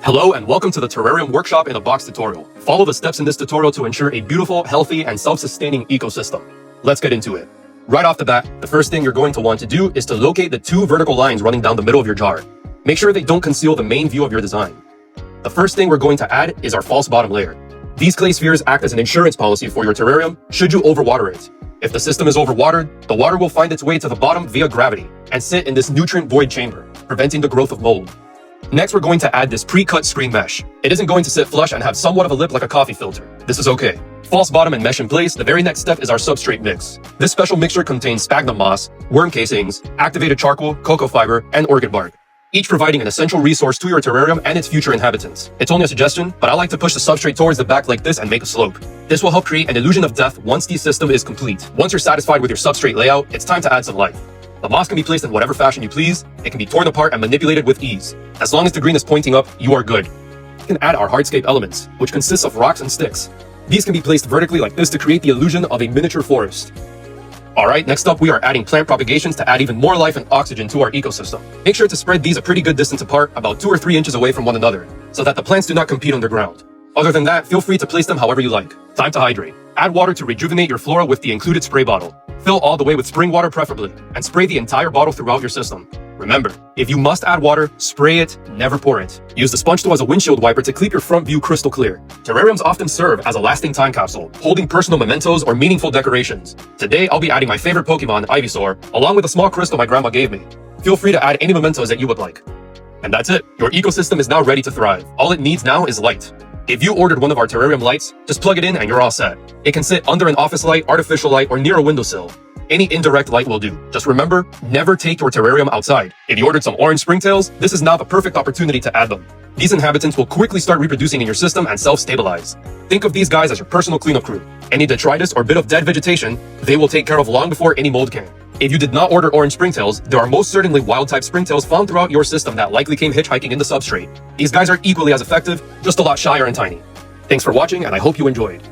Hello and welcome to the Terrarium Workshop in a Box tutorial. Follow the steps in this tutorial to ensure a beautiful, healthy, and self-sustaining ecosystem. Let's get into it. Right off the bat, the first thing you're going to want to do is to locate the two vertical lines running down the middle of your jar. Make sure they don't conceal the main view of your design. The first thing we're going to add is our false bottom layer. These clay spheres act as an insurance policy for your terrarium should you overwater it. If the system is overwatered, the water will find its way to the bottom via gravity and sit in this nutrient void chamber, preventing the growth of mold. Next, we're going to add this pre-cut screen mesh. It isn't going to sit flush and have somewhat of a lip like a coffee filter. This is okay. False bottom and mesh in place, the very next step is our substrate mix. This special mixture contains sphagnum moss, worm casings, activated charcoal, cocoa fiber, and orchid bark, each providing an essential resource to your terrarium and its future inhabitants. It's only a suggestion, but I like to push the substrate towards the back like this and make a slope. This will help create an illusion of depth once the system is complete. Once you're satisfied with your substrate layout, it's time to add some life. The moss can be placed in whatever fashion you please. It can be torn apart and manipulated with ease. As long as the green is pointing up, you are good. We can add our hardscape elements, which consists of rocks and sticks. These can be placed vertically like this to create the illusion of a miniature forest. Alright, next up we are adding plant propagations to add even more life and oxygen to our ecosystem. Make sure to spread these a pretty good distance apart, about 2 or 3 inches away from one another, so that the plants do not compete underground. Other than that, feel free to place them however you like. Time to hydrate. Add water to rejuvenate your flora with the included spray bottle. Fill all the way with spring water preferably, and spray the entire bottle throughout your system. Remember, if you must add water, spray it, never pour it. Use the sponge tool as a windshield wiper to keep your front view crystal clear. Terrariums often serve as a lasting time capsule, holding personal mementos or meaningful decorations. Today, I'll be adding my favorite Pokemon, Ivysaur, along with a small crystal my grandma gave me. Feel free to add any mementos that you would like. And that's it. Your ecosystem is now ready to thrive. All it needs now is light. If you ordered one of our terrarium lights, just plug it in and you're all set. It can sit under an office light, artificial light, or near a windowsill. Any indirect light will do. Just remember, never take your terrarium outside. If you ordered some orange springtails, this is now the perfect opportunity to add them. These inhabitants will quickly start reproducing in your system and self-stabilize. Think of these guys as your personal cleanup crew. Any detritus or bit of dead vegetation, they will take care of long before any mold can. If you did not order orange springtails, there are most certainly wild-type springtails found throughout your system that likely came hitchhiking in the substrate. These guys are equally as effective, just a lot shyer and tiny. Thanks for watching, and I hope you enjoyed.